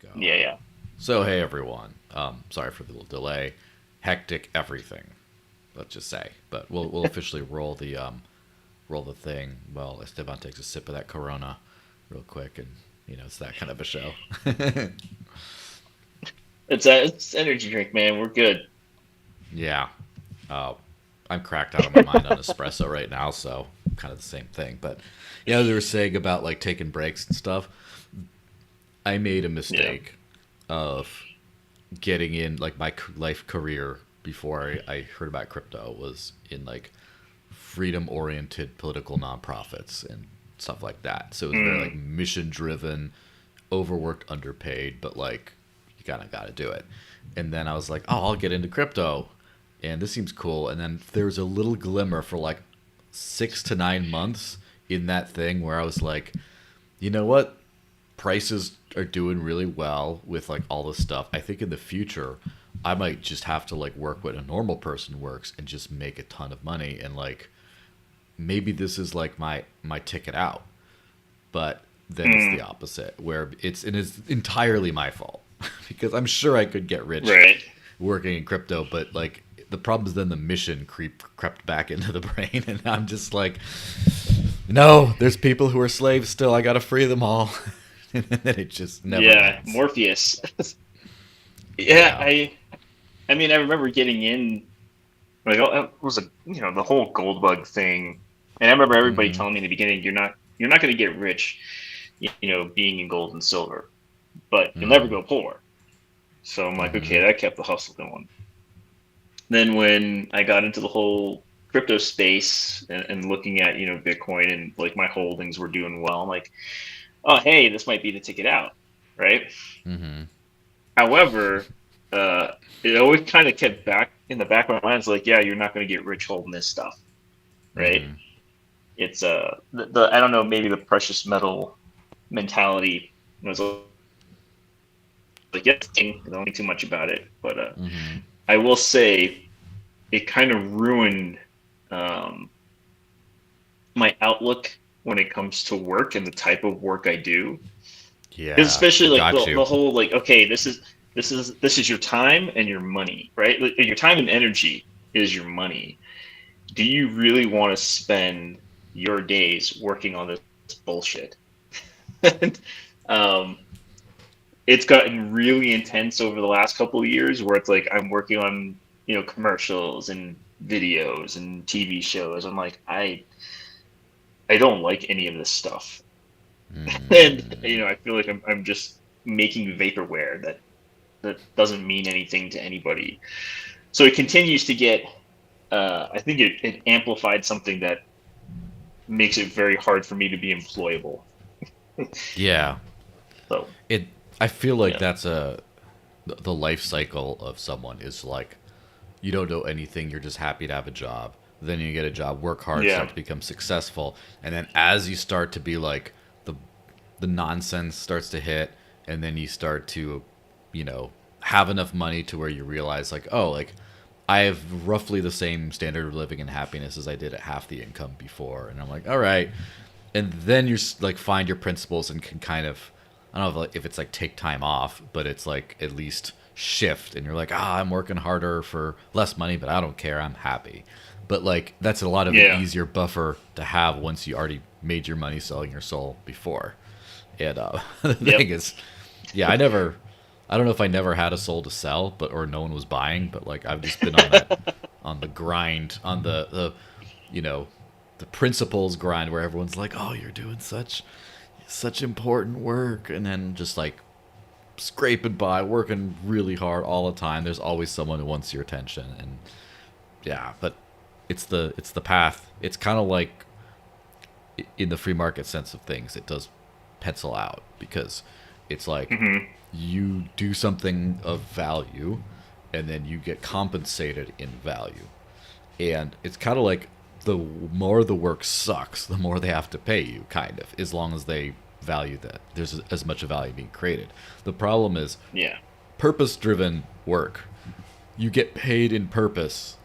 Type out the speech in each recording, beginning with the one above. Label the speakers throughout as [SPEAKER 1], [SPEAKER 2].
[SPEAKER 1] Go.
[SPEAKER 2] Yeah, yeah.
[SPEAKER 1] So hey everyone. Sorry for the little delay. Hectic everything. Let's just say, but we'll officially roll the thing. Well, Esteban takes a sip of that Corona, real quick, and it's that kind of a show.
[SPEAKER 2] It's energy drink, man. We're good.
[SPEAKER 1] Yeah. Uh, I'm cracked out of my mind on espresso right now, so kind of the same thing. But yeah, they were saying about like taking breaks and stuff. I made a
[SPEAKER 2] Yeah.
[SPEAKER 1] mistake of getting in like my life career before I heard about crypto was in like freedom oriented political nonprofits and stuff like that. So it was very like
[SPEAKER 2] Mm,
[SPEAKER 1] mission driven, overworked, underpaid, but like you kind of got to do it. And then I was like, oh, I'll get into crypto, and this seems cool. And then there was a little glimmer for like 6 to 9 months in that thing where I was like, you know what? Prices are doing really well with like all this stuff. I think in the future, I might just have to like work what a normal person works and just make a ton of money, and like maybe this is like my ticket out. But then it's the
[SPEAKER 2] mm,
[SPEAKER 1] opposite where it's entirely my fault because I'm sure I could get rich
[SPEAKER 2] right.
[SPEAKER 1] working in crypto, but like the problem is then the mission crept back into the brain, and I'm just like, no, there's people who are slaves still. I gotta free them all, and then it just never
[SPEAKER 2] Yeah,
[SPEAKER 1] ends.
[SPEAKER 2] Morpheus. Yeah,
[SPEAKER 1] Yeah.
[SPEAKER 2] I mean, I remember getting in like it was the whole gold bug thing, and I remember everybody
[SPEAKER 1] Hmm.
[SPEAKER 2] telling me in the beginning, you're not going to get rich, being in gold and silver, but you'll never
[SPEAKER 1] Hmm.
[SPEAKER 2] go poor. So I'm like,
[SPEAKER 1] Hmm.
[SPEAKER 2] okay, that kept the hustle going. Then when I got into the whole crypto space and looking at Bitcoin and like my holdings were doing well, I'm like, oh hey, this might be the ticket out, right?
[SPEAKER 1] Hmm.
[SPEAKER 2] However, it always kind of kept back in the back of my mind. It's like, yeah, you're not going to get rich holding this stuff, right?
[SPEAKER 1] Hmm.
[SPEAKER 2] It's the I don't know, maybe the precious metal mentality was like, yeah, I don't think too much about it, but
[SPEAKER 1] Hmm.
[SPEAKER 2] I will say it kind of ruined um, my outlook when it comes to work and the type of work I do. Because
[SPEAKER 1] Yeah.
[SPEAKER 2] especially like
[SPEAKER 1] Got
[SPEAKER 2] the
[SPEAKER 1] you.
[SPEAKER 2] whole like, okay, this is your time and your money, right? Like, your time and energy is your money. Do you really want to spend your days working on this bullshit? And, um, it's gotten really intense over the last couple of years where it's like I'm working on commercials and videos and TV shows. I'm like, I don't like any of this stuff. And
[SPEAKER 1] Mm.
[SPEAKER 2] I feel like I'm just making vaporware that doesn't mean anything to anybody. So it continues to get. I think it amplified something that makes it very hard for me to be employable.
[SPEAKER 1] Yeah.
[SPEAKER 2] So
[SPEAKER 1] It. I feel like
[SPEAKER 2] yeah,
[SPEAKER 1] that's the life cycle of someone is like you don't know anything. You're just happy to have a job. Then you get a job, work hard, start
[SPEAKER 2] yeah,
[SPEAKER 1] to become successful, and then as you start to be like the the nonsense starts to hit, and then you start to, you know, have enough money to where you realize like, oh, like I have roughly the same standard of living and happiness as I did at half the income before, and I'm like, all right, and then you like find your principles and can kind of, I don't know if it's like take time off, but it's like at least shift, and you're like, ah, I'm working harder for less money, but I don't care, I'm happy. But like that's a lot of an
[SPEAKER 2] yeah,
[SPEAKER 1] easier buffer to have once you already made your money selling your soul before. And the
[SPEAKER 2] yep,
[SPEAKER 1] thing is, yeah, I don't know if I never had a soul to sell, but or no one was buying, but like I've just been on that, on the grind, on the you know, the principles grind where everyone's like, oh, you're doing such important work, and then just like scraping by, working really hard all the time. There's always someone who wants your attention, and yeah, but it's the path. It's kind of like in the free market sense of things, it does pencil out because it's like
[SPEAKER 2] hmm,
[SPEAKER 1] you do something of value and then you get compensated in value. And it's kind of like the more the work sucks, the more they have to pay you, kind of, as long as they value that there's as much value being created. The problem is
[SPEAKER 2] yeah,
[SPEAKER 1] purpose driven work. You get paid in purpose,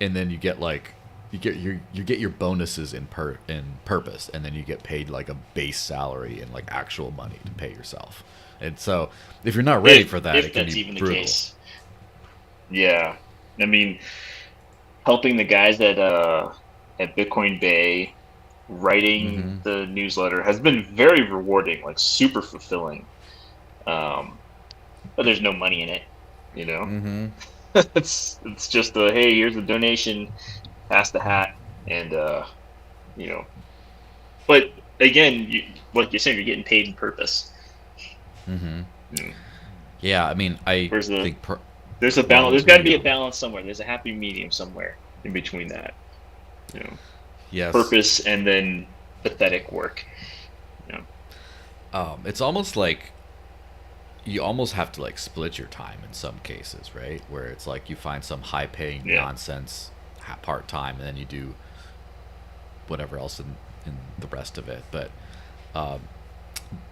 [SPEAKER 1] and then you get like you get your bonuses in purpose, and then you get paid like a base salary and like actual money to pay yourself. And so if you're not ready
[SPEAKER 2] if
[SPEAKER 1] for that,
[SPEAKER 2] if
[SPEAKER 1] it can
[SPEAKER 2] that's
[SPEAKER 1] be
[SPEAKER 2] even the
[SPEAKER 1] brutal.
[SPEAKER 2] case. Yeah, I mean, helping the guys at Bitcoin Bay, writing
[SPEAKER 1] Mm-hmm.
[SPEAKER 2] the newsletter has been very rewarding, like super fulfilling. Um, but there's no money in it, you know.
[SPEAKER 1] Mm-hmm.
[SPEAKER 2] It's just a hey, here's a donation, pass the hat, and you know. But again, like you said, you're getting paid in purpose.
[SPEAKER 1] Mm-hmm.
[SPEAKER 2] Mm.
[SPEAKER 1] Yeah, I mean, I
[SPEAKER 2] There's a
[SPEAKER 1] think.
[SPEAKER 2] there's a balance.
[SPEAKER 1] Well,
[SPEAKER 2] There's
[SPEAKER 1] there
[SPEAKER 2] got to
[SPEAKER 1] you
[SPEAKER 2] be a
[SPEAKER 1] go.
[SPEAKER 2] balance somewhere. There's a happy medium somewhere in between that. You know,
[SPEAKER 1] Yes.
[SPEAKER 2] purpose and then pathetic work. You know.
[SPEAKER 1] It's almost like you almost have to like split your time in some cases, right? Where it's like you find some high-paying
[SPEAKER 2] Yeah.
[SPEAKER 1] nonsense part-time, and then you do whatever else in the rest of it. But um,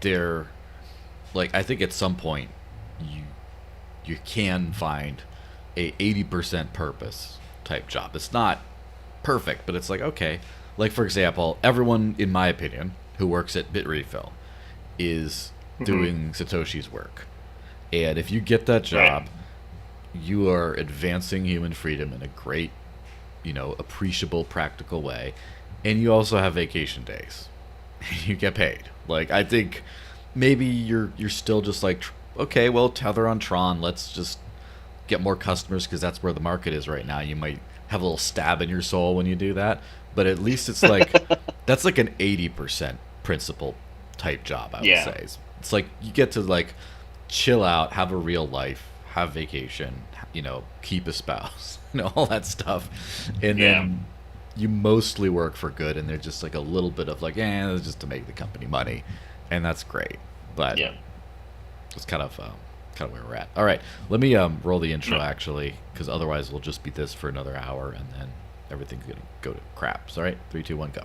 [SPEAKER 1] they're like, I think at some point you you can find a 80% purpose type job. It's not perfect, but it's like, okay. Like, for example, everyone, in my opinion, who works at Bitrefill is
[SPEAKER 2] Hmm.
[SPEAKER 1] doing Satoshi's work. And if you get that
[SPEAKER 2] Right.
[SPEAKER 1] job, you are advancing human freedom in a great, appreciable, practical way. And you also have vacation days. You get paid. Like, I think maybe you're still just like, okay, well, tether on Tron. Let's just get more customers because that's where the market is right now. You might have a little stab in your soul when you do that, but at least it's like that's like an 80% principal type job. I would
[SPEAKER 2] Yeah.
[SPEAKER 1] say it's like you get to like chill out, have a real life, have vacation, keep a spouse, all that stuff, and
[SPEAKER 2] Yeah.
[SPEAKER 1] then you mostly work for good, and they're just like a little bit of like, it's just to make the company money, and that's great, but
[SPEAKER 2] Yeah.
[SPEAKER 1] it's kind of where we're at. All right, let me roll the intro
[SPEAKER 2] No.
[SPEAKER 1] actually, because otherwise we'll just be this for another hour, and then everything's gonna go to crap. So, all right, 3, 2, 1, go.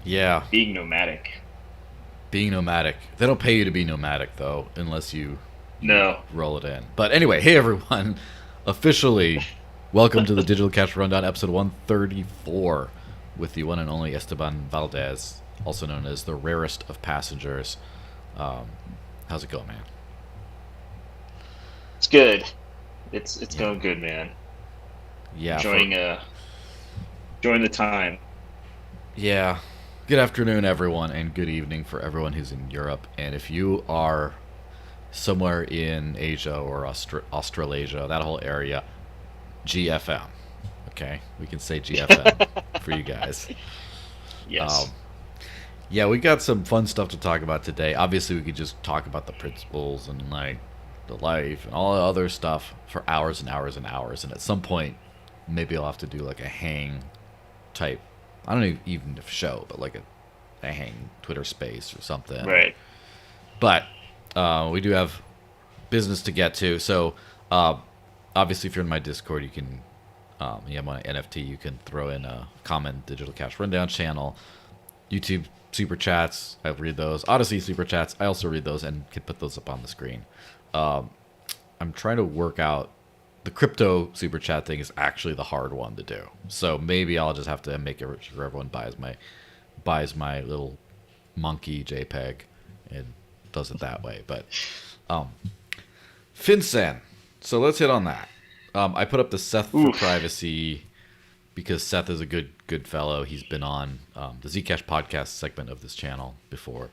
[SPEAKER 1] Yeah,
[SPEAKER 2] Being nomadic.
[SPEAKER 1] being nomadic. They don't pay you to be nomadic though, unless you
[SPEAKER 2] No.
[SPEAKER 1] roll it in. But anyway, hey everyone, officially welcome to the Digital Cash Rundown, episode 134, with the one and only Esteban Valdez, also known as the rarest of passengers. Um, how's it going, man?
[SPEAKER 2] It's good. It's
[SPEAKER 1] Yeah,
[SPEAKER 2] going good, man.
[SPEAKER 1] yeah. For
[SPEAKER 2] Enjoying the time.
[SPEAKER 1] Yeah. Good afternoon, everyone, and good evening for everyone who's in Europe. And if you are somewhere in Asia or Australasia, that whole area, GFM. Okay, we can say GFM for you guys. Um,
[SPEAKER 2] Yes.
[SPEAKER 1] yeah, we got some fun stuff to talk about today. Obviously, we could just talk about the principles and like the life and all the other stuff for hours and hours and hours. And at some point, maybe I'll have to do like a hang type. I don't even if show, but like a hang Twitter space or something.
[SPEAKER 2] Right.
[SPEAKER 1] But we do have business to get to. So uh, obviously, if you're in my Discord, you can, you have my NFT. You can throw in a comment Digital Cash Rundown channel, YouTube super chats. I read those. Odyssey super chats. I also read those and can put those up on the screen. Um, I'm trying to work out the crypto super chat thing is actually the hard one to do. So maybe I'll just have to make sure everyone buys my little monkey JPEG and does it that way. But um, FinCEN. So let's hit on that. I put up the Seth for
[SPEAKER 2] Oof.
[SPEAKER 1] privacy because Seth is a good fellow. He's been on the Zcash podcast segment of this channel before,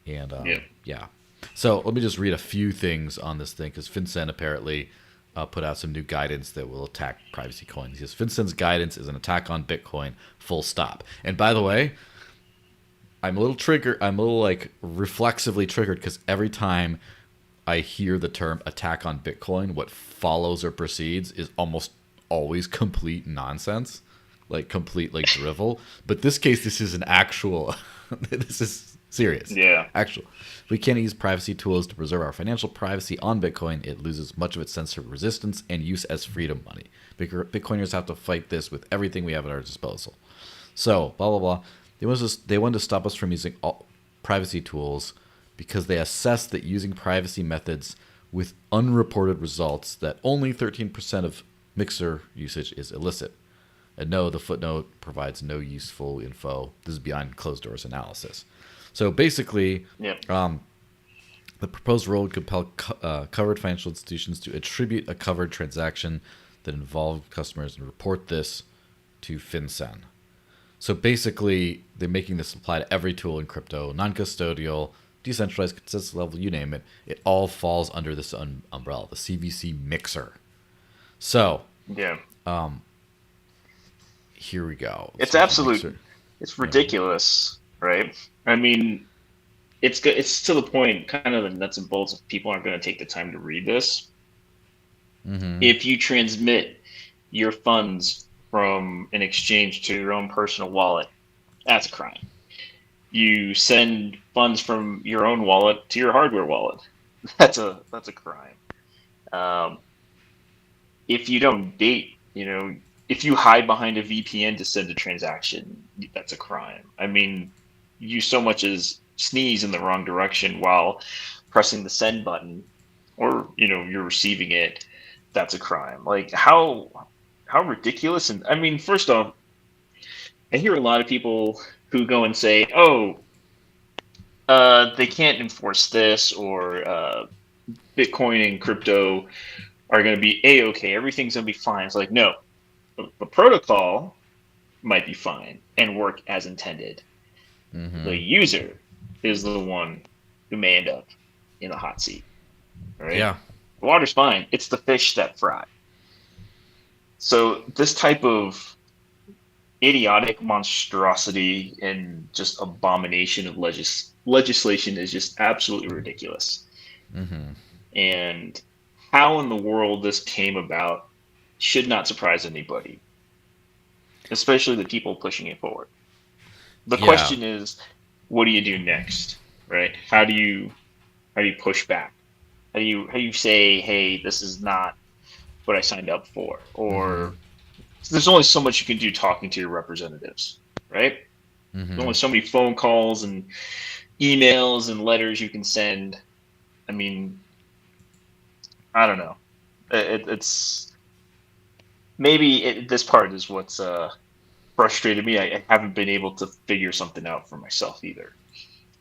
[SPEAKER 1] and
[SPEAKER 2] Yeah.
[SPEAKER 1] yeah. So let me just read a few things on this thing because FinCEN apparently put out some new guidance that will attack privacy coins. He says FinCEN's guidance is an attack on Bitcoin. Full stop. And by the way, I'm a little triggered. I'm a little like reflexively triggered because every time I hear the term attack on Bitcoin, what follows or precedes is almost always complete nonsense, like complete like drivel. But this case, this is an actual. This is serious.
[SPEAKER 2] Yeah.
[SPEAKER 1] Actual. We can't use privacy tools to preserve our financial privacy on Bitcoin. It loses much of its sense of resistance and use as freedom money. Bitcoiners have to fight this with everything we have at our disposal. So, blah, blah, blah. They wanted to stop us from using all privacy tools because they assessed that using privacy methods with unreported results that only 13% of mixer usage is illicit. And no, the footnote provides no useful info. This is beyond closed doors analysis. So basically,
[SPEAKER 2] Yep.
[SPEAKER 1] The proposed rule would compel covered financial institutions to attribute a covered transaction that involved customers and report this to FinCEN. So basically, they're making this apply to every tool in crypto, non-custodial, decentralized, consensus level, you name it. It all falls under this umbrella, the CVC mixer. So
[SPEAKER 2] Yeah.
[SPEAKER 1] here we go.
[SPEAKER 2] It's
[SPEAKER 1] CVC
[SPEAKER 2] absolute.
[SPEAKER 1] mixer.
[SPEAKER 2] It's ridiculous, right? I mean, it's good. It's to the point, kind of the nuts and bolts. If people aren't going to take the time to read this, if you transmit your funds from an exchange to your own personal wallet, that's a crime. You send funds from your own wallet to your hardware wallet, that's a crime. If you don't date, if you hide behind a VPN to send a transaction, that's a crime. I mean, you so much as sneeze in the wrong direction while pressing the send button, or you're receiving it, that's a crime. Like how ridiculous. And I mean, first off, I hear a lot of people who go and say, oh, they can't enforce this, or Bitcoin and crypto are going to be a-okay, everything's going to be fine. It's like, no, the protocol might be fine and work as intended. The user is the one who may end up in the hot seat. Right?
[SPEAKER 1] Yeah.
[SPEAKER 2] The water's fine. It's the fish that fry. So this type of idiotic monstrosity and just abomination of legislation is just absolutely ridiculous. And how in the world this came about should not surprise anybody, especially the people pushing it forward. The question is, what do you do next, right? How do you push back? How do you say, hey, this is not what I signed up for? Or there's only so much you can do talking to your representatives, right? There's only so many phone calls and emails and letters you can send. I mean, I don't know. It's maybe this part is what's frustrated me. I haven't been able to figure something out for myself either,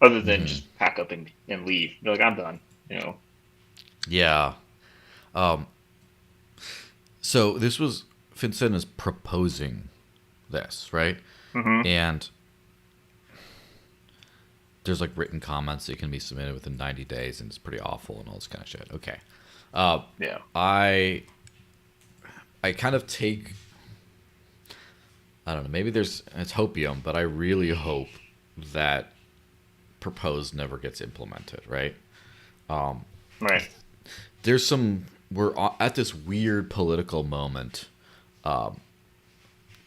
[SPEAKER 2] other than just pack up and leave. Be like, I'm done.
[SPEAKER 1] Yeah. So this was FinCEN is proposing this, right? And there's like written comments that can be submitted within 90 days, and it's pretty awful and all this kind of shit. Okay.
[SPEAKER 2] Yeah.
[SPEAKER 1] I kind of take, I don't know, maybe it's hopium, but I really hope that proposed never gets implemented, right?
[SPEAKER 2] Right.
[SPEAKER 1] We're at this weird political moment,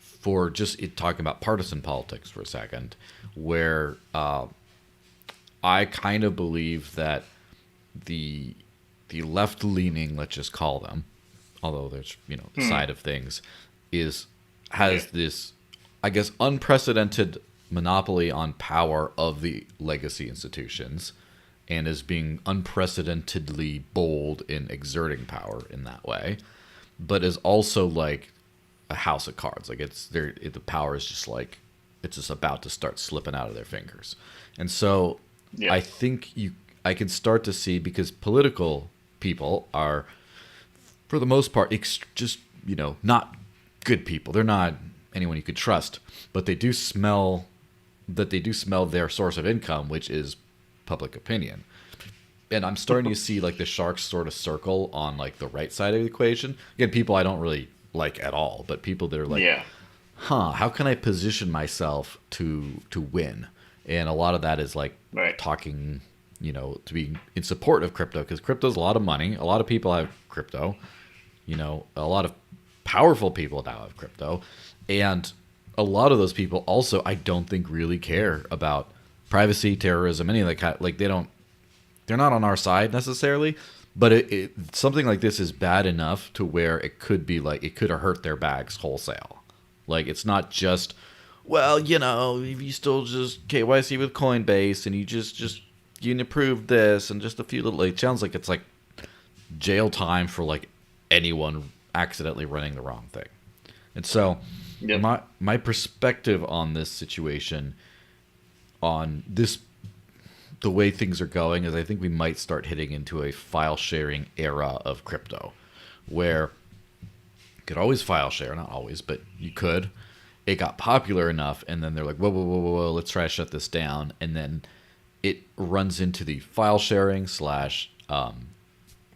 [SPEAKER 1] for just talking about partisan politics for a second, where I kind of believe that the left-leaning, let's just call them, although there's the side of things, has this, I guess, unprecedented monopoly on power of the legacy institutions, and is being unprecedentedly bold in exerting power in that way, but is also like a house of cards. Like the power is just like, it's just about to start slipping out of their fingers. And so I think I can start to see, because political people are, for the most part, just, not good people. They're not anyone you could trust, but they do smell their source of income, which is public opinion. And I'm starting to see like the sharks sort of circle on like the right side of the equation. Again, people I don't really like at all, but people that are like, how can I position myself to win? And a lot of that is like talking, to be in support of crypto, because crypto's a lot of money. A lot of people have crypto, a lot of powerful people now have crypto. And a lot of those people also, I don't think, really care about privacy, terrorism, any of that kind. Like they're not on our side necessarily, but something like this is bad enough to where it could be like, it could have hurt their bags wholesale. Like it's not just, well, if you still just KYC with Coinbase and you just you approved this and just a few little, it sounds like it's like jail time for like anyone accidentally running the wrong thing. And so
[SPEAKER 2] Yep.
[SPEAKER 1] my perspective on this situation, on this, the way things are going, is I think we might start hitting into a file sharing era of crypto, where you could always file share, not always, but you could. It got popular enough, and then they're like, whoa, whoa, whoa, whoa, whoa, let's try to shut this down. And then it runs into the file sharing slash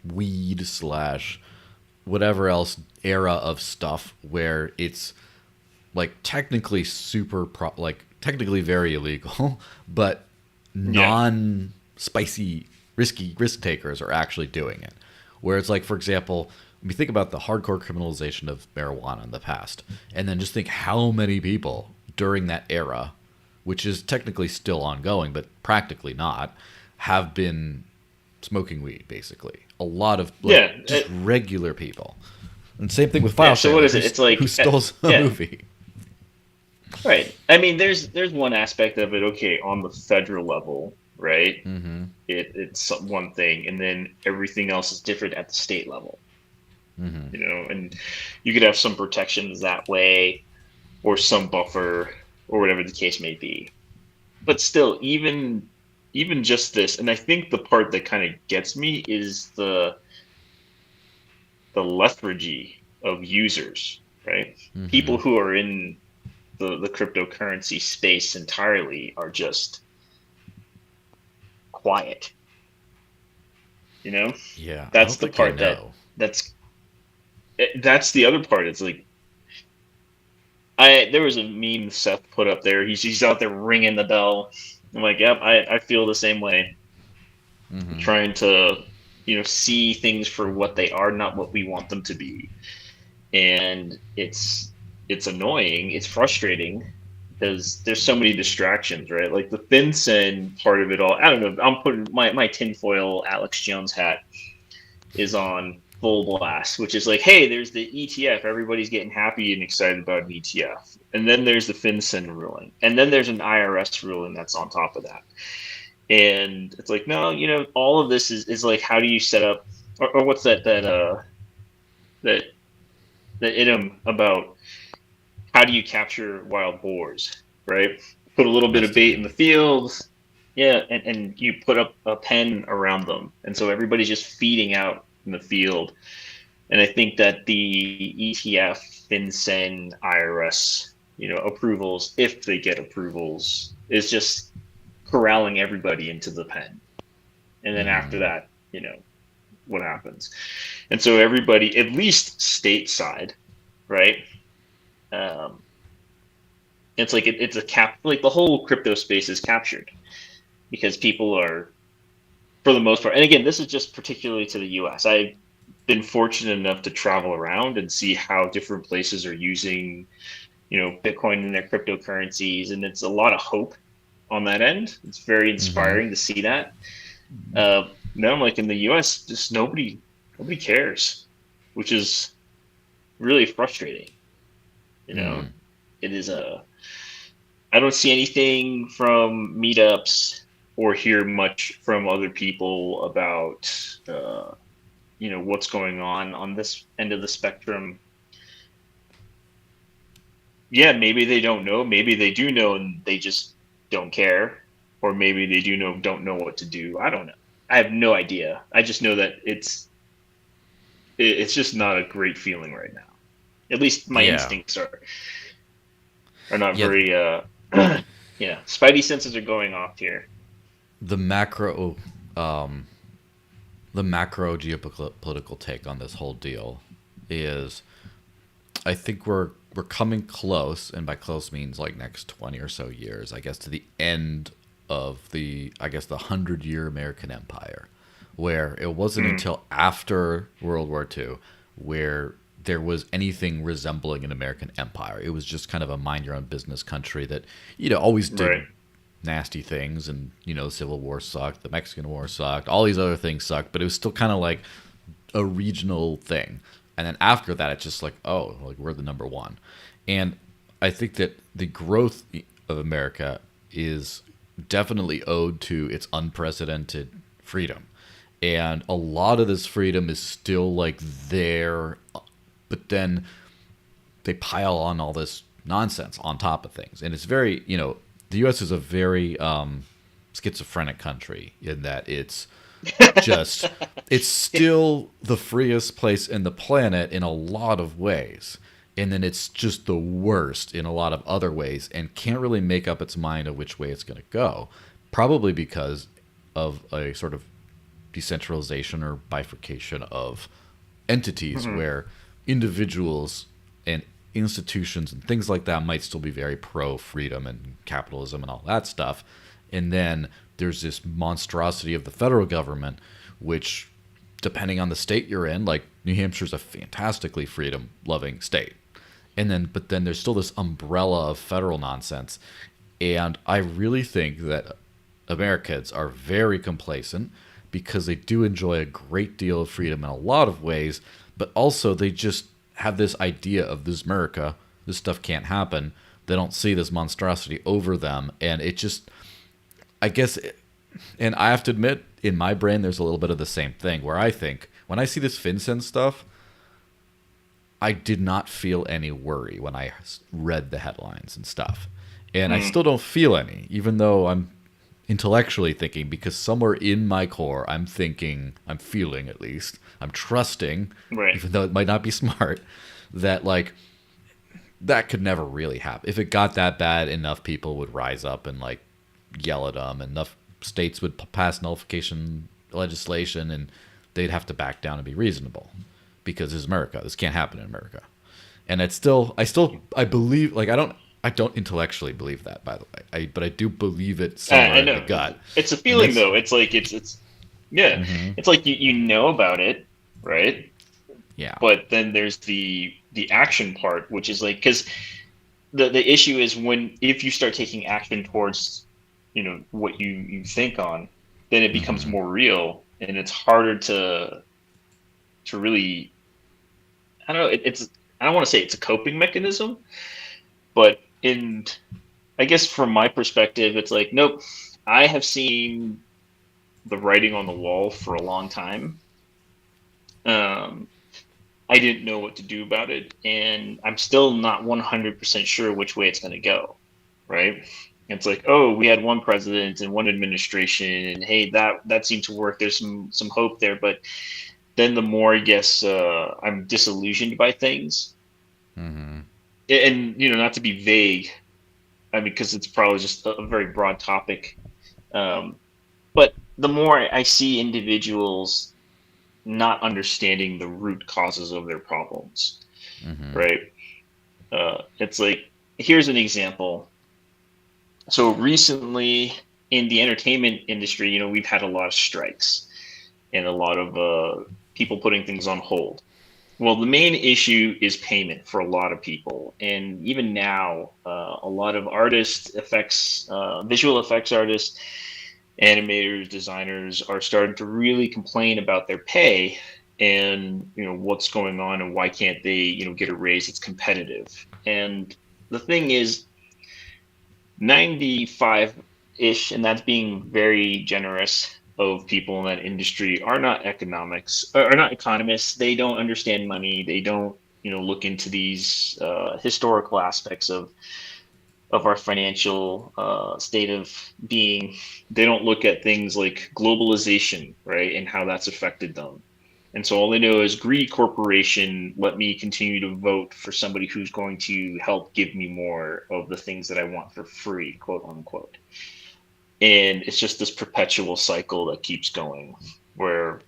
[SPEAKER 1] weed slash whatever else era of stuff where it's like technically like technically very illegal, but
[SPEAKER 2] Yeah.
[SPEAKER 1] non spicy risky risk takers are actually doing it. Where it's like, for example, when you think about the hardcore criminalization of marijuana in the past, and then just think how many people during that era, which is technically still ongoing but practically not, have been smoking weed. Basically, a lot of like,
[SPEAKER 2] Yeah.
[SPEAKER 1] just regular people. And same thing with
[SPEAKER 2] Yeah.
[SPEAKER 1] file
[SPEAKER 2] So
[SPEAKER 1] sharing.
[SPEAKER 2] what is it? It's like
[SPEAKER 1] who stole a
[SPEAKER 2] yeah.
[SPEAKER 1] movie.
[SPEAKER 2] Right. I mean, there's one aspect of it. Okay, on the federal level, right?
[SPEAKER 1] Mm-hmm.
[SPEAKER 2] It's one thing, and then everything else is different at the state level.
[SPEAKER 1] Mm-hmm.
[SPEAKER 2] And you could have some protections that way, or some buffer, or whatever the case may be. But still, even just this, and I think the part that kind of gets me is the lethargy of users, right?
[SPEAKER 1] Mm-hmm.
[SPEAKER 2] People who are in the cryptocurrency space entirely are just quiet. You know,
[SPEAKER 1] Yeah, I
[SPEAKER 2] that's
[SPEAKER 1] don't
[SPEAKER 2] the
[SPEAKER 1] think they
[SPEAKER 2] part
[SPEAKER 1] know.
[SPEAKER 2] that's that's the other part. It's like I there was a meme Seth put up there. He's out there ringing the bell. I'm like, yep, I feel the same way.
[SPEAKER 1] Mm-hmm.
[SPEAKER 2] Trying to see things for what they are, not what we want them to be, and it's annoying. It's frustrating because there's so many distractions, right? Like the FinCEN part of it all. I don't know. I'm putting my tinfoil Alex Jones hat is on full blast, which is like, hey, there's the ETF. Everybody's getting happy and excited about an ETF. And then there's the FinCEN ruling. And then there's an IRS ruling that's on top of that. And it's like, no, all of this is like, how do you set up, or what's that idiom about how do you capture wild boars, right? Put a little bit of bait in
[SPEAKER 1] Domesticate.
[SPEAKER 2] the field, yeah, and you put up a pen around them, and so everybody's just feeding out in the field. And I think that the ETF, FinCEN, IRS, approvals, if they get approvals, is just corralling everybody into the pen. And then after
[SPEAKER 1] Mm-hmm.
[SPEAKER 2] that, what happens? And so everybody, at least stateside, right? Um, it's like it's a like the whole crypto space is captured because people are, for the most part, and again, this is just particularly to the US. I've been fortunate enough to travel around and see how different places are using, Bitcoin in their cryptocurrencies, and it's a lot of hope on that end. It's very
[SPEAKER 1] Mm-hmm.
[SPEAKER 2] inspiring to see that. Now, I'm like in the US, just nobody cares, which is really frustrating. You know,
[SPEAKER 1] Mm.
[SPEAKER 2] it is a. I don't see anything from meetups or hear much from other people about, what's going on this end of the spectrum. Yeah, maybe they don't know. Maybe they do know and they just don't care, or maybe they do know, don't know what to do. I don't know. I have no idea. I just know that it's just not a great feeling right now. At least my
[SPEAKER 1] Yeah.
[SPEAKER 2] instincts are not
[SPEAKER 1] Yeah.
[SPEAKER 2] very yeah. Spidey senses are going off here.
[SPEAKER 1] The macro, um, the macro geopolitical take on this whole deal is, I think we're coming close, and by close means like next 20 or so years, I guess, to the end of the, I guess, the 100-year American Empire, where it wasn't
[SPEAKER 2] Mm,
[SPEAKER 1] until after World War II where there was anything resembling an American empire. It was just kind of a mind your own business country that, always
[SPEAKER 2] right.
[SPEAKER 1] did nasty things, and the Civil War sucked, the Mexican War sucked, all these other things sucked, but it was still kind of like a regional thing. And then after that, it's just like, oh, like we're the number one. And I think that the growth of America is definitely owed to its unprecedented freedom. and a lot of this freedom is still like there, but then they pile on all this nonsense on top of things, and it's very, the U.S. is a very schizophrenic country in that just it's still the freest place in the planet in a lot of ways, and then it's just the worst in a lot of other ways, and can't really make up its mind of which way it's going to go, probably because of a sort of decentralization or bifurcation of entities
[SPEAKER 2] Hmm.
[SPEAKER 1] where individuals and institutions and things like that might still be very pro freedom and capitalism and all that stuff. And then there's this monstrosity of the federal government, which, depending on the state you're in, like New Hampshire's a fantastically freedom loving state. But then there's still this umbrella of federal nonsense. And I really think that Americans are very complacent because they do enjoy a great deal of freedom in a lot of ways, but also they just have this idea of this America, this stuff can't happen. They don't see this monstrosity over them, and it just, I guess, and I have to admit, in my brain, there's a little bit of the same thing where I think when I see this FinCEN stuff, I did not feel any worry when I read the headlines and stuff. And I
[SPEAKER 2] Mm,
[SPEAKER 1] still don't feel any, even though I'm intellectually thinking, because somewhere in my core, I'm thinking, I'm feeling at least, I'm trusting,
[SPEAKER 2] right.
[SPEAKER 1] even though it might not be smart, that like that could never really happen. If it got that bad, enough people would rise up and like yell at them, and enough states would pass nullification legislation, and they'd have to back down and be reasonable because this is America. This can't happen in America. And I believe, like, I don't intellectually believe that, by the way. But I do believe it
[SPEAKER 2] I
[SPEAKER 1] somewhere in the
[SPEAKER 2] know.
[SPEAKER 1] gut.
[SPEAKER 2] It's a
[SPEAKER 1] And
[SPEAKER 2] feeling
[SPEAKER 1] that's,
[SPEAKER 2] though. It's like it's yeah.
[SPEAKER 1] hmm
[SPEAKER 2] It's like you know about it, right?
[SPEAKER 1] yeah.
[SPEAKER 2] But then there's the action part, which is like because the issue is when if you start taking action towards what you think on, then it becomes
[SPEAKER 1] hmm
[SPEAKER 2] more real, and it's harder to really I don't know. It's I don't want to say it's a coping mechanism, but in I guess from my perspective, it's like nope. I have seen the writing on the wall for a long time. Um, I didn't know what to do about it, and I'm still not 100% sure which way it's going to go, right? It's like, oh, we had one president and one administration, and hey, that seemed to work. There's some hope there, but then the more I guess I'm disillusioned by things,
[SPEAKER 1] hmm
[SPEAKER 2] and not to be vague, I mean, because it's probably just a very broad topic, um, but the more I see individuals not understanding the root causes of their problems,
[SPEAKER 1] hmm
[SPEAKER 2] right? It's like, here's an example. So recently in the entertainment industry, we've had a lot of strikes and a lot of people putting things on hold. Well, the main issue is payment for a lot of people. And even now, a lot of artists, visual effects artists, animators, designers are starting to really complain about their pay and what's going on and why can't they get a raise that's competitive. And the thing is 95-ish, and that's being very generous, of people in that industry are not are not economists. They don't understand money. They don't look into these historical aspects of our financial state of being. They don't look at things like globalization, right, and how that's affected them. And so all they know is greedy corporation, let me continue to vote for somebody who's going to help give me more of the things that I want for free, quote unquote. And it's just this perpetual cycle that keeps going where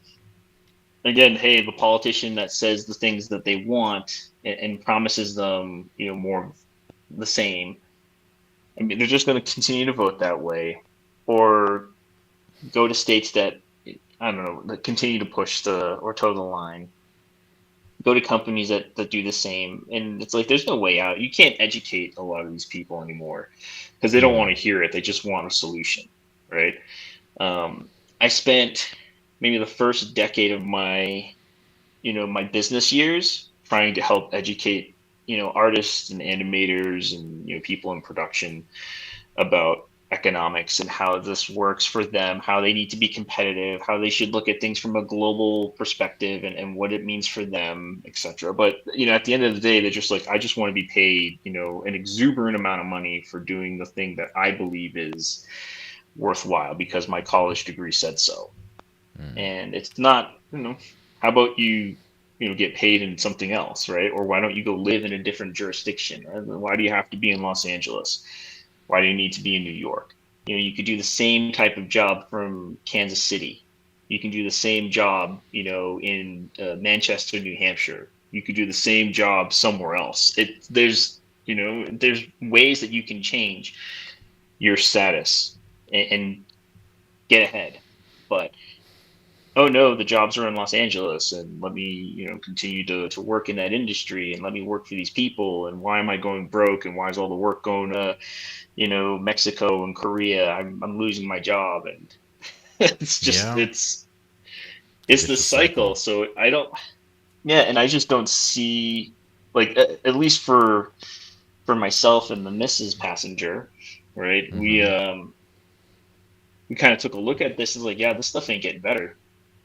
[SPEAKER 2] again, hey, the politician that says the things that they want and promises them, more of the same. I mean, they're just going to continue to vote that way, or go to states that I don't know that continue to push the or toe the line. Go to companies that do the same, and it's like there's no way out. You can't educate a lot of these people anymore because they don't want
[SPEAKER 1] hmm
[SPEAKER 2] to hear it. They just want a solution, right? I spent maybe the first decade of my business years trying to help educate artists and animators and people in production about economics and how this works for them, how they need to be competitive, how they should look at things from a global perspective and what it means for them, etc. But at the end of the day, they're just like, I just want to be paid, an exuberant amount of money for doing the thing that I believe is worthwhile because my college degree said so. And it's not, how about you get paid in something else, right? Or why don't you go live in a different jurisdiction? Right? Why do you have to be in Los Angeles? Why do you need to be in New York? You could do the same type of job from Kansas City. You can do the same job, in Manchester, New Hampshire. You could do the same job somewhere else. There's ways that you can change your status and get ahead. But oh no, the jobs are in Los Angeles, and let me continue to work in that industry, and let me work for these people. And why am I going broke? And why is all the work going to Mexico and Korea? I'm losing my job, and it's just it's the cycle. So I don't, and I just don't see, like, at least for myself and the Mrs. Passenger, right? Mm-hmm. We kind of took a look at this and like, this stuff ain't getting better.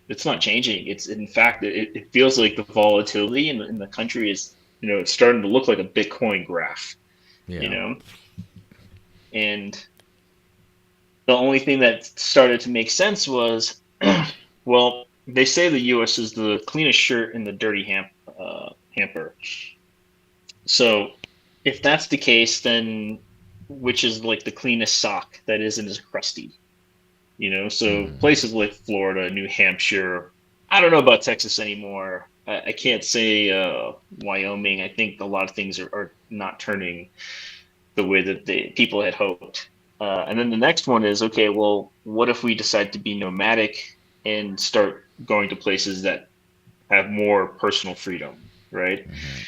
[SPEAKER 2] It's not changing. It's, in fact, it feels like the volatility in the country is, it's starting to look like a Bitcoin graph, and the only thing that started to make sense was, well, they say the U.S. is the cleanest shirt in the dirty hamper. So if that's the case, then which is like the cleanest sock that isn't as crusty? So places like Florida, New Hampshire, I don't know about Texas anymore. I can't say Wyoming. I think a lot of things are not turning the way that the people had hoped. And then the next one is, okay, well, what if we decide to be nomadic and start going to places that have more personal freedom, right? Mm-hmm.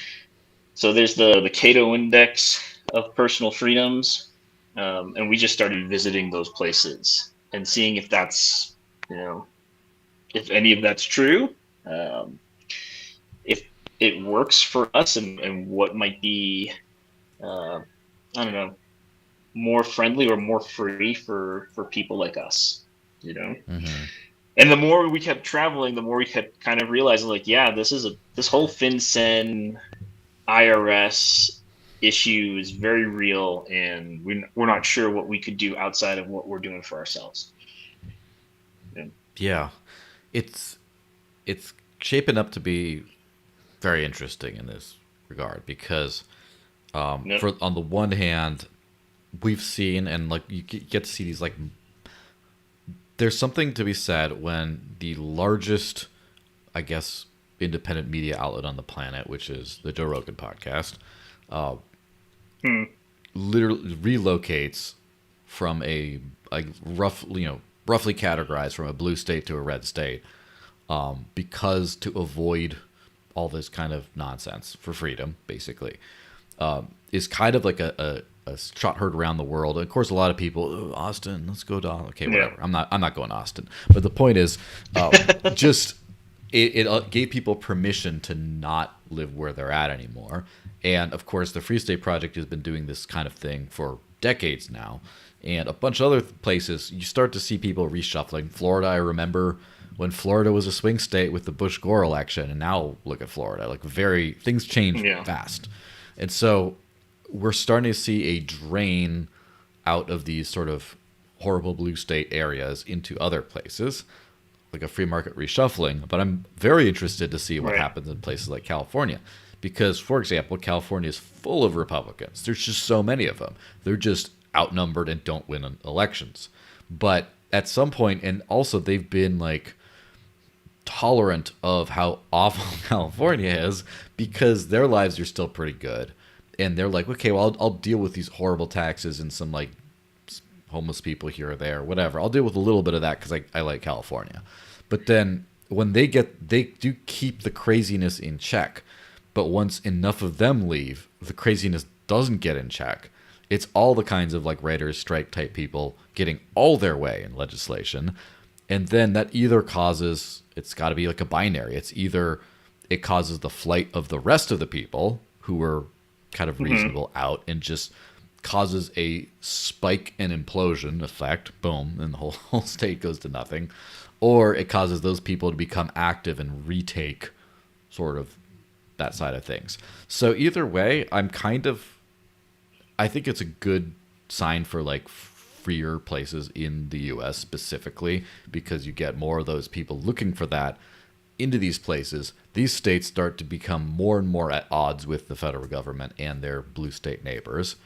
[SPEAKER 2] So there's the Cato Index of personal freedoms, and we just started visiting those places and seeing if that's, if any of that's true, if it works for us, and what might be, I don't know, more friendly or more free for people like us, Mm-hmm. And the more we kept traveling, the more we kept kind of realizing, like, this whole FinCEN IRS issue is very real, and we're not sure what we could do outside of what we're doing for ourselves.
[SPEAKER 1] Yeah, it's shaping up to be very interesting in this regard because, on the one hand, we've seen, and like you get to see these, like, there's something to be said when the largest, I guess, independent media outlet on the planet, which is the Joe Rogan podcast, literally relocates from a roughly categorized from a blue state to a red state, because to avoid all this kind of nonsense for freedom, basically, is kind of like a shot heard around the world. Of course, a lot of people, Austin, let's go to, okay, whatever. Yeah. I'm not going to Austin, but the point is, just it gave people permission to not live where they're at anymore. And of course, the Free State Project has been doing this kind of thing for decades now. And a bunch of other places, you start to see people reshuffling. Florida, I remember when Florida was a swing state with the Bush-Gore election, and now look at Florida. Like, things change fast. And so we're starting to see a drain out of these sort of horrible blue state areas into other places, like a free market reshuffling. But I'm very interested to see what happens in places like California. Because, for example, California is full of Republicans. There's just so many of them. They're just outnumbered and don't win elections. But at some point, and also they've been like tolerant of how awful California is because their lives are still pretty good. And they're like, okay, well, I'll deal with these horrible taxes and some like homeless people here or there, whatever. I'll deal with a little bit of that because I like California. But then when they do keep the craziness in check. But once enough of them leave, the craziness doesn't get in check. It's all the kinds of like writers' strike type people getting all their way in legislation. And then that either causes, it's got to be like a binary. It's either it causes the flight of the rest of the people who were kind of reasonable out and just causes a spike and implosion effect, boom, and the whole state goes to nothing, or it causes those people to become active and retake sort of that side of things. So either way, I think it's a good sign for like freer places in the US specifically, because you get more of those people looking for that into these places. These states start to become more and more at odds with the federal government and their blue state neighbors.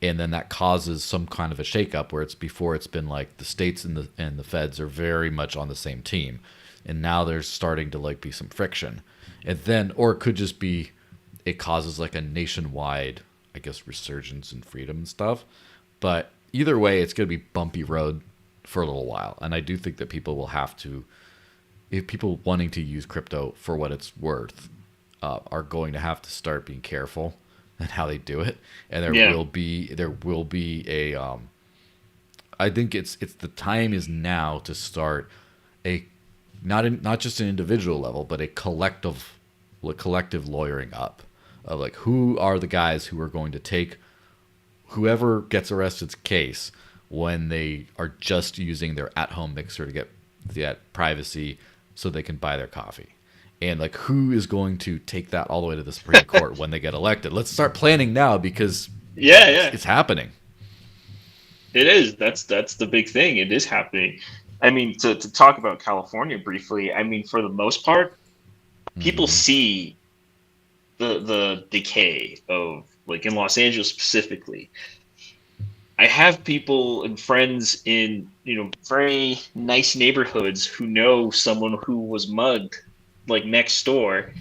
[SPEAKER 1] And then that causes some kind of a shakeup where it's been like the states and the feds are very much on the same team. And now there's starting to like be some friction. And then, or it could just be, it causes like a nationwide, I guess, resurgence in freedom and stuff. But either way, it's going to be bumpy road for a little while. And I do think that people will have to, if people wanting to use crypto for what it's worth, are going to have to start being careful and how they do it. And there will be a I think it's the time is now to start a not just an individual level, but a collective lawyering up of like, who are the guys who are going to take whoever gets arrested's case when they are just using their at-home mixer to get that privacy so they can buy their coffee. And like, who is going to take that all the way to the Supreme Court when they get elected? Let's start planning now, because it's happening.
[SPEAKER 2] It is. That's the big thing. It is happening. I mean, to talk about California briefly, I mean, for the most part, people see the decay of, like, in Los Angeles specifically. I have people and friends in, very nice neighborhoods who know someone who was mugged, like, next door,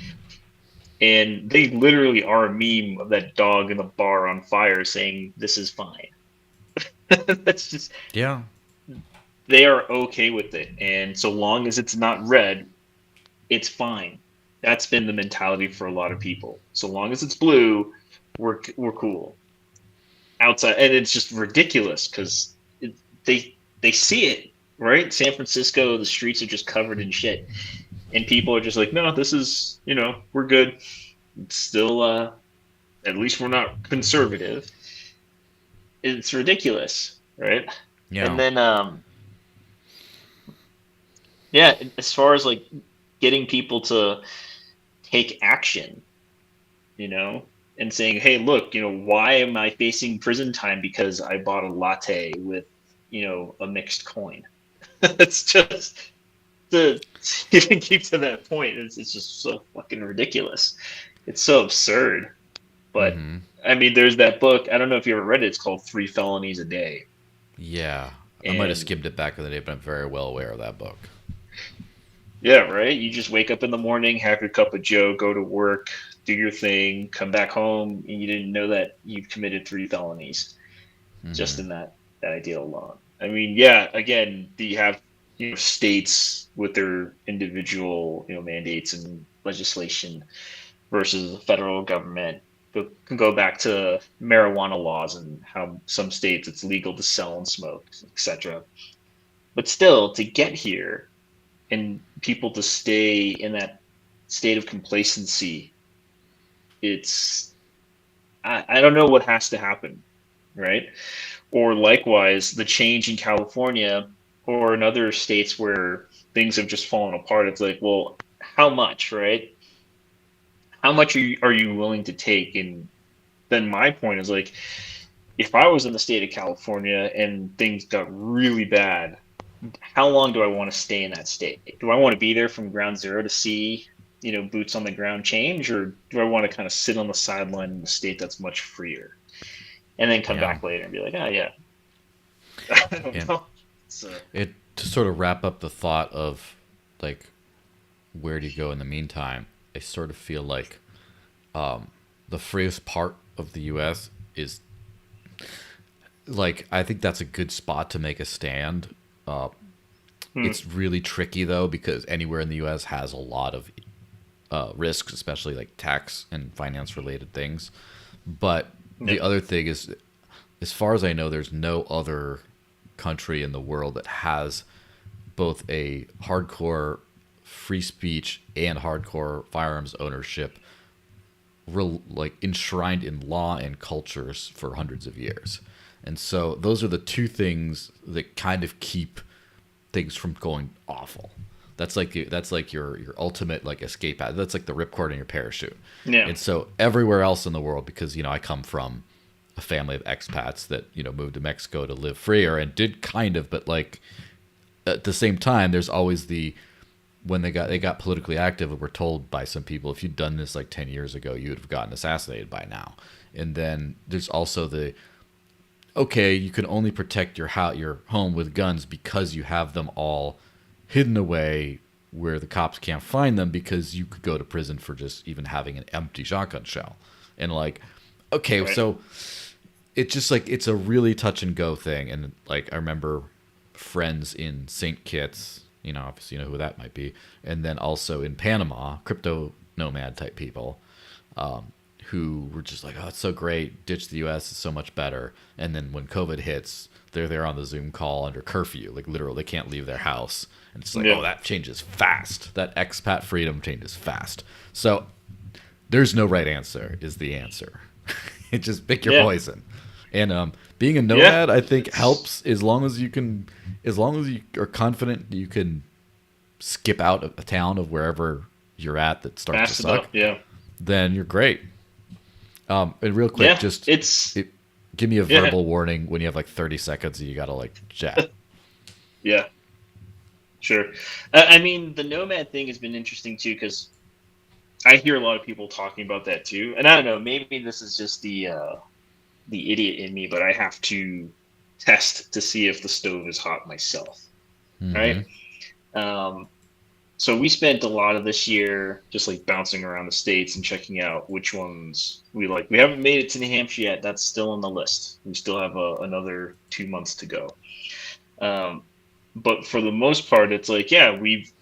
[SPEAKER 2] and they literally are a meme of that dog in the bar on fire saying, "This is fine." That's just, they are okay with it, and so long as it's not red, it's fine. That's been the mentality for a lot of people. So long as it's blue, we're cool. Outside, and it's just ridiculous because they see it, right? San Francisco, the streets are just covered in shit, and people are just like, no, this is, we're good. It's still, at least we're not conservative. It's ridiculous, right?
[SPEAKER 1] Yeah.
[SPEAKER 2] And then, as far as like getting people to take action, and saying, hey, look, why am I facing prison time because I bought a latte with, a mixed coin? It's just, to even keep to that point, it's just so fucking ridiculous. It's so absurd. But I mean, there's that book. I don't know if you ever read it. It's called 3 Felonies a Day.
[SPEAKER 1] Yeah. I might have skimmed it back in the day, but I'm very well aware of that book.
[SPEAKER 2] Yeah, right? You just wake up in the morning, have your cup of joe, go to work, do your thing, come back home, and you didn't know that you've committed 3 felonies just in that idea alone. I mean, yeah, again, you have states with their individual mandates and legislation versus the federal government. But can go back to marijuana laws and how some states it's legal to sell and smoke, etc. But still, to get here and people to stay in that state of complacency, I don't know what has to happen, right? Or likewise, the change in California or in other states where things have just fallen apart. It's like, well, how much, right? How much are you willing to take? And then my point is, like, if I was in the state of California and things got really bad, how long do I want to stay in that state? Do I want to be there from ground zero to see, boots on the ground change, or do I want to kind of sit on the sideline in a state that's much freer and then come back later and be like, oh yeah. I don't know. So,
[SPEAKER 1] to sort of wrap up the thought of like, where do you go in the meantime? I sort of feel like the freest part of the U.S. is like, I think that's a good spot to make a stand. It's really tricky though, because anywhere in the U.S. has a lot of risks, especially like tax and finance related things. But the other thing is, as far as I know, there's no other country in the world that has both a hardcore free speech and hardcore firearms ownership like enshrined in law and cultures for hundreds of years. And so those are the two things that kind of keep things from going awful. That's like your ultimate like escape. That's like the ripcord in your parachute.
[SPEAKER 2] Yeah.
[SPEAKER 1] And so everywhere else in the world, because I come from a family of expats that moved to Mexico to live freer and did kind of, but like at the same time, there's always when they got politically active and were told by some people, if you'd done this like 10 years ago, you would have gotten assassinated by now. And then there's also okay, you can only protect your home with guns because you have them all hidden away where the cops can't find them, because you could go to prison for just even having an empty shotgun shell. And like, okay, right. So it's just like, it's a really touch and go thing. And like, I remember friends in St. Kitts, obviously who that might be. And then also in Panama, crypto nomad type people, who were just like, oh, it's so great. Ditch the U.S. is so much better. And then when COVID hits, they're there on the Zoom call under curfew. Like literally, they can't leave their house. And it's like, oh, that changes fast. That expat freedom changes fast. So there's no right answer is the answer. It just pick your poison. And being a nomad, I think, helps as long as you are confident you can skip out of a town of wherever you're at that starts to suck. Then you're great. And real quick, give me a verbal warning when you have like 30 seconds and you gotta like chat.
[SPEAKER 2] Yeah, sure. I mean, the nomad thing has been interesting too, because I hear a lot of people talking about that too. And I don't know, maybe this is just the idiot in me, but I have to test to see if the stove is hot myself, right? So we spent a lot of this year just like bouncing around the states and checking out which ones we like. We haven't made it to New Hampshire yet. That's still on the list. We still have another 2 months to go. But for the most part, it's like, we've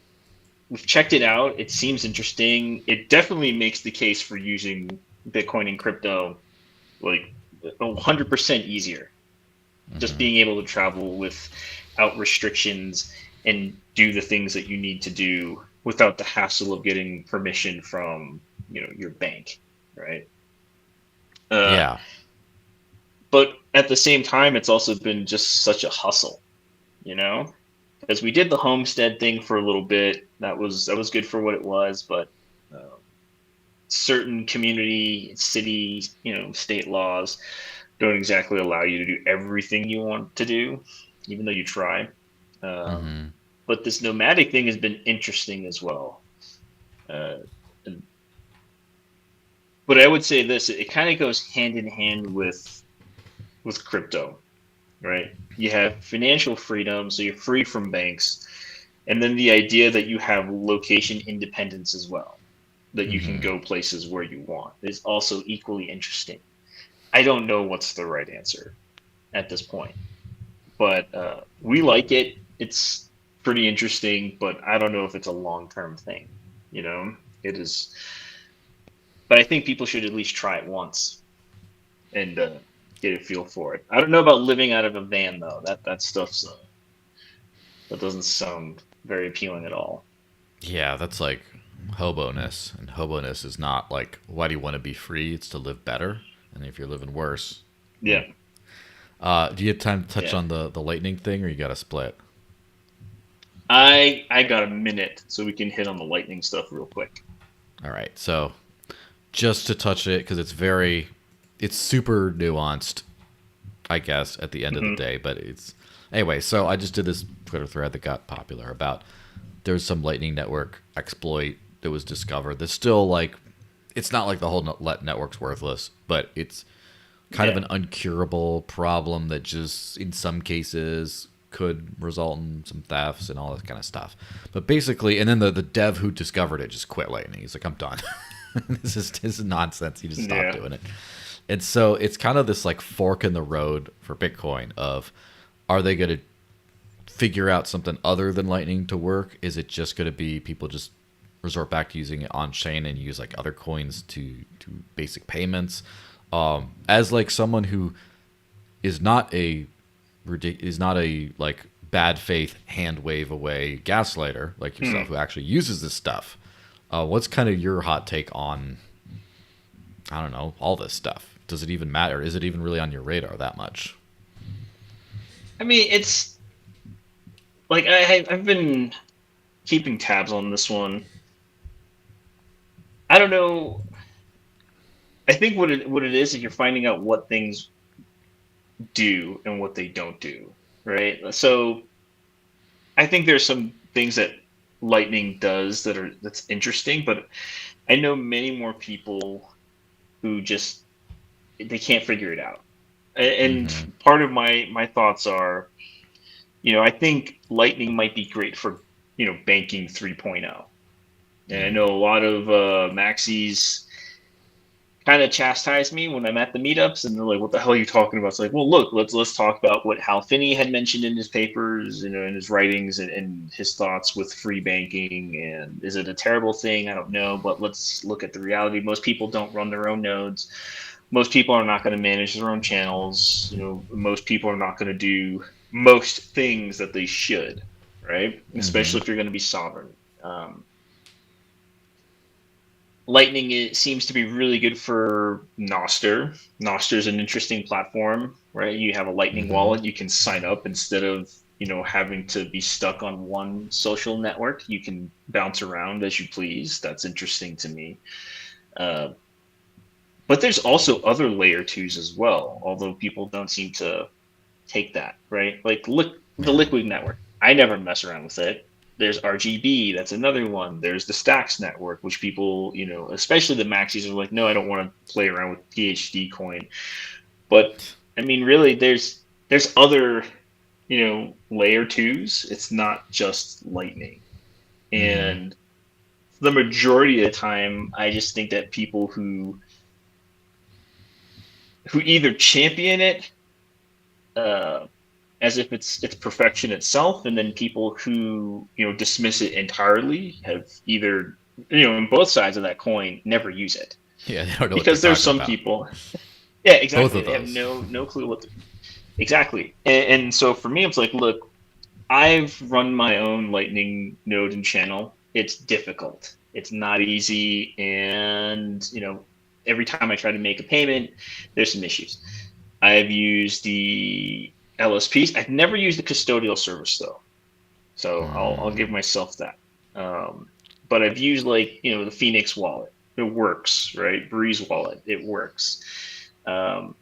[SPEAKER 2] checked it out. It seems interesting. It definitely makes the case for using Bitcoin and crypto like 100% easier. Just being able to travel without restrictions and do the things that you need to do without the hassle of getting permission from, your bank, right? But at the same time, it's also been just such a hustle, because we did the homestead thing for a little bit. That was good for what it was, but certain community, city, state laws don't exactly allow you to do everything you want to do, even though you try. But this nomadic thing has been interesting as well. But I would say this, it kind of goes hand in hand with crypto, right? You have financial freedom, so you're free from banks. And then the idea that you have location independence as well, that you can go places where you want, is also equally interesting. I don't know what's the right answer at this point, but we like it. It's pretty interesting, but I don't know if it's a long-term thing. It is. But I think people should at least try it once and get a feel for it. I don't know about living out of a van though. That stuff's that doesn't sound very appealing at all.
[SPEAKER 1] Yeah, that's like hobo-ness, and hobo-ness is not like, why do you want to be free? It's to live better, and if you're living worse.
[SPEAKER 2] Yeah.
[SPEAKER 1] Do you have time to touch on the lightning thing, or you got to split?
[SPEAKER 2] I got a minute, so we can hit on the lightning stuff real quick.
[SPEAKER 1] All right, so just to touch it, because it's super nuanced, I guess, at the end of the day. But anyway, so I just did this Twitter thread that got popular about there's some Lightning Network exploit that was discovered. That's still like, it's not like the whole network's worthless, but it's kind of an uncurable problem that just in some cases could result in some thefts and all this kind of stuff. But basically, and then the dev who discovered it just quit Lightning. He's like, I'm done. This is nonsense. He just stopped doing it. And so it's kind of this like fork in the road for Bitcoin of, are they going to figure out something other than Lightning to work? Is it just going to be people just resort back to using it on chain and use like other coins to basic payments? As like someone who is not a like bad faith hand wave away gaslighter like yourself who actually uses this stuff, what's kind of your hot take on I don't know, all this stuff? Does it even matter? Is it even really on your radar that much?
[SPEAKER 2] I mean, it's like I've been keeping tabs on this one. I don't know. I think what it is you're finding out what things do and what they don't do, right? So I think there's some things that Lightning does that's interesting, but I know many more people who just they can't figure it out. And
[SPEAKER 1] Mm-hmm.
[SPEAKER 2] part of my thoughts are, I think Lightning might be great for, banking 3.0. And I
[SPEAKER 1] Mm.
[SPEAKER 2] know a lot of maxis kind of chastise me when I'm at the meetups, and they're like, "What the hell are you talking about?" It's like, well, look, let's talk about what Hal Finney had mentioned in his papers, in his writings, and his thoughts with free banking. And is it a terrible thing? I don't know, but let's look at the reality. Most people don't run their own nodes. Most people are not going to manage their own channels. Most people are not going to do most things that they should, right?
[SPEAKER 1] Mm-hmm.
[SPEAKER 2] Especially if you're going to be sovereign. Um, Lightning seems to be really good for Noster. Noster is an interesting platform, right? You have a Lightning
[SPEAKER 1] Mm-hmm.
[SPEAKER 2] wallet, you can sign up instead of having to be stuck on one social network. You can bounce around as you please. That's interesting to me. Uh, but there's also other layer twos as well, although people don't seem to take that, right? Like look the
[SPEAKER 1] Yeah.
[SPEAKER 2] Liquid network. I never mess around with it. There's RGB, that's another one. There's the Stacks network, which people, especially the maxis are like, no, I don't want to play around with PhD coin. But I mean, really, there's other, layer twos. It's not just Lightning.
[SPEAKER 1] Mm-hmm.
[SPEAKER 2] And the majority of the time, I just think that people who either champion it, uh, as if it's perfection itself, and then people who dismiss it entirely have either on both sides of that coin never use it,
[SPEAKER 1] Yeah, they don't know what they're
[SPEAKER 2] because there's
[SPEAKER 1] talking
[SPEAKER 2] some
[SPEAKER 1] about.
[SPEAKER 2] people, yeah,
[SPEAKER 1] Both
[SPEAKER 2] exactly,
[SPEAKER 1] of
[SPEAKER 2] they have
[SPEAKER 1] those.
[SPEAKER 2] no clue exactly. And so for me it's like, look, I've run my own Lightning node and channel. It's difficult, it's not easy, and every time I try to make a payment there's some issues. I've used the LSPs. I've never used the custodial service though, so I'll
[SPEAKER 1] Mm.
[SPEAKER 2] give myself that. Um, but I've used, like, the Phoenix wallet. It works, right? Breeze wallet. It works. Um,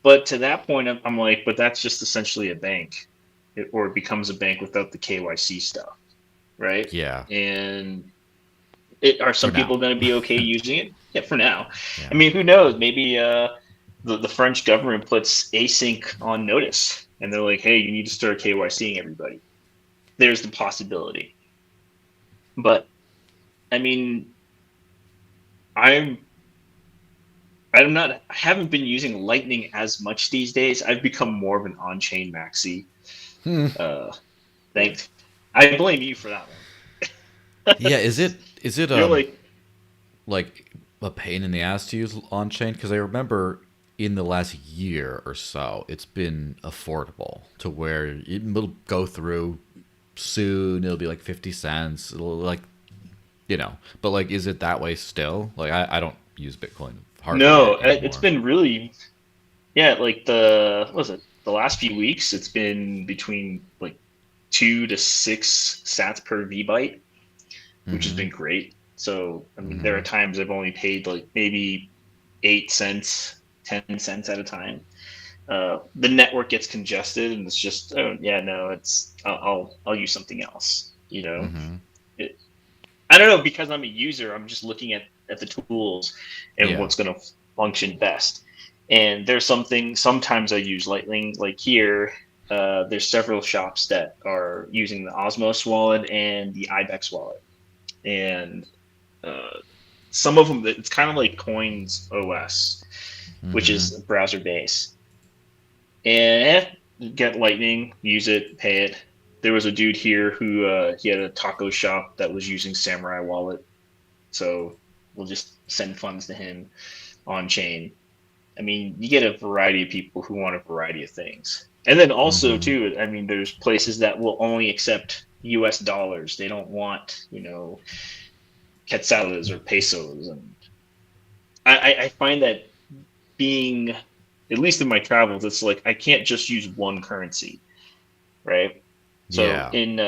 [SPEAKER 2] but to that point, I'm like, but that's just essentially a bank, or it becomes a bank without the KYC stuff, right?
[SPEAKER 1] Yeah.
[SPEAKER 2] And are
[SPEAKER 1] For
[SPEAKER 2] some
[SPEAKER 1] now.
[SPEAKER 2] people going to be okay using it? Yeah, for now. I
[SPEAKER 1] Yeah.
[SPEAKER 2] mean, who knows? Maybe the French government puts async on notice, and they're like, "Hey, you need to start KYCing everybody." There's the possibility, but I mean, I'm I'm not. I haven't been using Lightning as much these days. I've become more of an on-chain maxi.
[SPEAKER 1] Hmm.
[SPEAKER 2] Uh, thanks. I blame you for that one.
[SPEAKER 1] Yeah. Is it
[SPEAKER 2] You're like,
[SPEAKER 1] like a pain in the ass to use on chain? Because I remember in the last year or so, it's been affordable to where it'll go through soon. It'll be like 50 cents. It'll like but like, is it that way still? Like, I don't use Bitcoin hardly
[SPEAKER 2] no, it's
[SPEAKER 1] anymore.
[SPEAKER 2] been really, yeah, like what was it, the last few weeks, it's been between like 2 to 6 sats per V byte, which has
[SPEAKER 1] Mm-hmm.
[SPEAKER 2] been great. So, I mean, there
[SPEAKER 1] Mm-hmm.
[SPEAKER 2] are times I've only paid like maybe 8 cents, 10 cents at a time. The network gets congested, and it's just, oh yeah, no, it's I'll use something else.
[SPEAKER 1] Mm-hmm.
[SPEAKER 2] It, I don't know, because I'm a user. I'm just looking at the tools and
[SPEAKER 1] Yeah.
[SPEAKER 2] what's going to function best. And there's something. Sometimes I use Lightning. Like here, there's several shops that are using the Osmos wallet and the Ibex wallet, and uh, some of them, it's kind of like Coins OS, which
[SPEAKER 1] Mm-hmm.
[SPEAKER 2] is browser based. And get Lightning, use it, pay it. There was a dude here who he had a taco shop that was using Samurai Wallet, so we'll just send funds to him on chain. I mean, you get a variety of people who want a variety of things. And then also
[SPEAKER 1] Mm-hmm.
[SPEAKER 2] too, I mean, there's places that will only accept US dollars. They don't want, quetzales or pesos. And I find that being, at least in my travels, it's like I can't just use one currency, right? So
[SPEAKER 1] Yeah.
[SPEAKER 2] in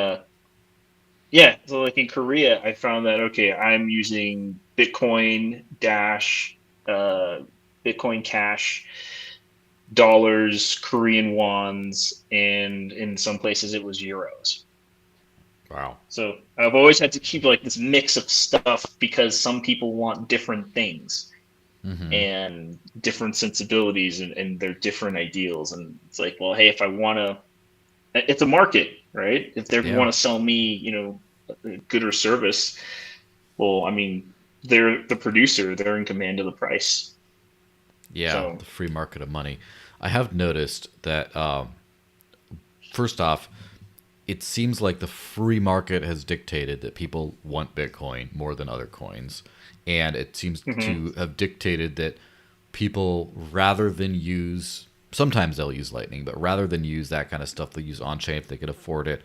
[SPEAKER 2] yeah, so like in Korea, I found that okay, I'm using Bitcoin Dash, uh, Bitcoin Cash, dollars, Korean wons, and in some places it was euros.
[SPEAKER 1] Wow.
[SPEAKER 2] So I've always had to keep like this mix of stuff because some people want different things
[SPEAKER 1] Mm-hmm.
[SPEAKER 2] and different sensibilities and their different ideals. And it's like, well, hey, if I want to, it's a market, right? If they
[SPEAKER 1] Yeah.
[SPEAKER 2] want to sell me, a good or service, well, I mean, they're the producer, they're in command of the price.
[SPEAKER 1] Yeah.
[SPEAKER 2] So,
[SPEAKER 1] The free market of money. I have noticed that, first off, it seems like the free market has dictated that people want Bitcoin more than other coins. And it seems
[SPEAKER 2] mhm,
[SPEAKER 1] to have dictated that people, rather than use, sometimes they'll use Lightning, but rather than use that kind of stuff, they'll use on chain if they can afford it,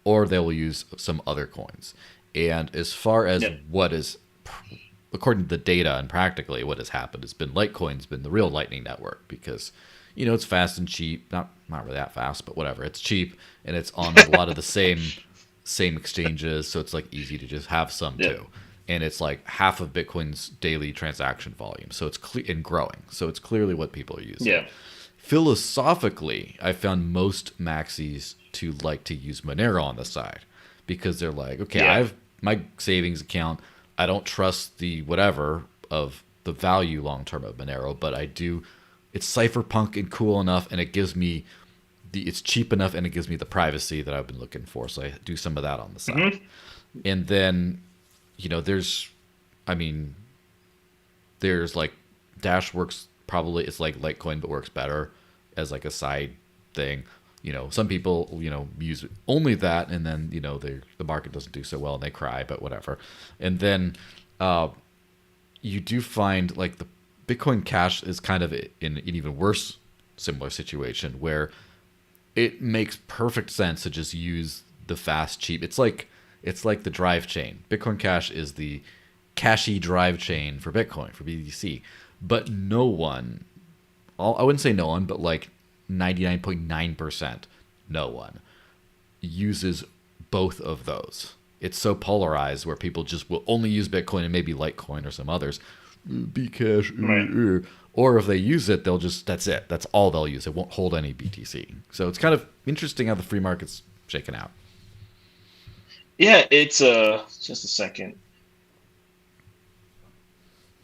[SPEAKER 1] or they'll use some other coins. And as far as
[SPEAKER 2] yeah,
[SPEAKER 1] what is, according to the data and practically what has happened, has been Litecoin's been the real Lightning Network because, it's fast and cheap. Not really that fast, but whatever. It's cheap and it's on a lot of the same exchanges, so it's like easy to just have some
[SPEAKER 2] yeah,
[SPEAKER 1] too. And it's like half of Bitcoin's daily transaction volume, so it's and growing. So it's clearly what people are using.
[SPEAKER 2] yeah,
[SPEAKER 1] Philosophically, I found most maxis to like to use Monero on the side because they're like, okay, I
[SPEAKER 2] yeah,
[SPEAKER 1] have my savings account. I don't trust the whatever of the value long term of Monero, but I do. It's cypherpunk and cool enough, and it gives me it's cheap enough, and it gives me the privacy that I've been looking for. So I do some of that on the side,
[SPEAKER 2] hmm,
[SPEAKER 1] and then there's, I mean, there's like Dash works probably it's like Litecoin but works better as like a side thing. Some people use only that, and then the market doesn't do so well and they cry, but whatever. And then you do find like the Bitcoin Cash is kind of in an even worse similar situation where it makes perfect sense to just use the fast cheap. It's like the drive chain. Bitcoin Cash is the cashy drive chain for Bitcoin for BTC, but no one, I wouldn't say no one, but like 99.9% no one uses both of those. It's so polarized where people just will only use Bitcoin and maybe Litecoin or some others. Bcash,
[SPEAKER 2] right.
[SPEAKER 1] or if they use it, they'll just that's it. That's all they'll use. It won't hold any BTC. So it's kind of interesting how the free market's shaken out.
[SPEAKER 2] Yeah, it's just a second.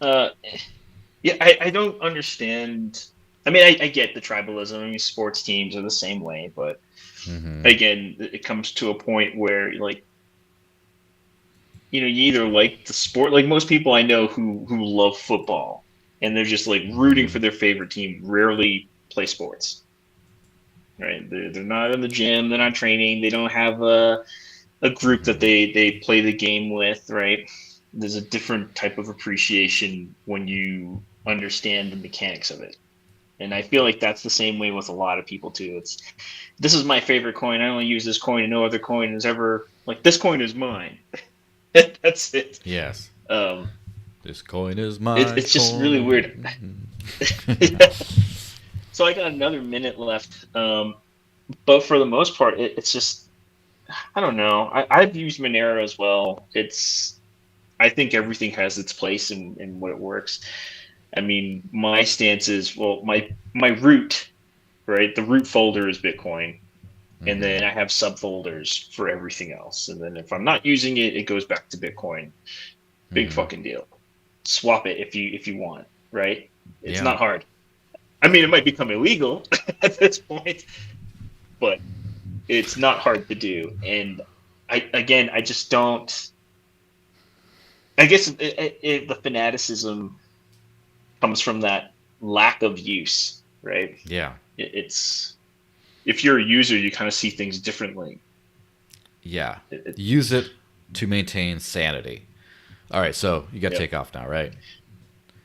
[SPEAKER 2] Uh, yeah, I don't understand. I mean, I get the tribalism. I mean, sports teams are the same way, but
[SPEAKER 1] Mm-hmm.
[SPEAKER 2] again, it comes to a point where like you either like the sport, like most people I know who love football, and they're just like rooting
[SPEAKER 1] Mm-hmm.
[SPEAKER 2] for their favorite team, rarely play sports. Right? They're not in the gym. They're not training. They don't have a group that
[SPEAKER 1] Mm-hmm.
[SPEAKER 2] they play the game with. Right? There's a different type of appreciation when you understand the mechanics of it. And I feel like that's the same way with a lot of people too. It's this is my favorite coin. I only use this coin, and no other coin is ever like this coin is mine. That's it.
[SPEAKER 1] Yes.
[SPEAKER 2] Um,
[SPEAKER 1] This coin is my
[SPEAKER 2] it's just really weird.
[SPEAKER 1] coin.
[SPEAKER 2] So I got another minute left, but for the most part, it's just I don't know. I've used Monero as well. I think everything has its place and what it works. I mean, my stance is well, my root, right? The root folder is Bitcoin, and
[SPEAKER 1] Mm-hmm.
[SPEAKER 2] then I have subfolders for everything else. And then if I'm not using it, it goes back to Bitcoin. Big
[SPEAKER 1] Mm-hmm.
[SPEAKER 2] fucking deal. Swap it if you want, right? It's
[SPEAKER 1] Yeah.
[SPEAKER 2] not hard. I mean, it might become illegal at this point, but it's not hard to do. And I just don't. I guess the fanaticism comes from that lack of use, right?
[SPEAKER 1] Yeah.
[SPEAKER 2] It's if you're a user, you kind of see things differently.
[SPEAKER 1] Yeah.
[SPEAKER 2] It,
[SPEAKER 1] Use it to maintain sanity. All right, so you got to
[SPEAKER 2] yeah,
[SPEAKER 1] take off now, right?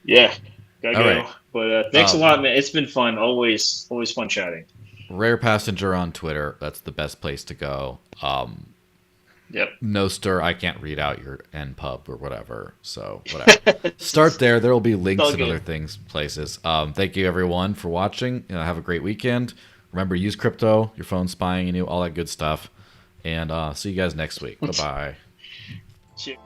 [SPEAKER 2] yeah, gotta
[SPEAKER 1] All right.
[SPEAKER 2] go. But thanks a
[SPEAKER 1] Um,
[SPEAKER 2] lot, man. It's been fun. Always fun chatting.
[SPEAKER 1] Rare Passenger on Twitter. That's the best place to go.
[SPEAKER 2] Yep.
[SPEAKER 1] Noster, I can't read out your npub or whatever. So whatever. Start there. There will be links
[SPEAKER 2] all
[SPEAKER 1] and
[SPEAKER 2] good.
[SPEAKER 1] other things, places. Thank you everyone for watching. Have a great weekend. Remember, use crypto. Your phone's spying on you. All that good stuff. And see you guys next week. Bye bye.
[SPEAKER 2] Cheers.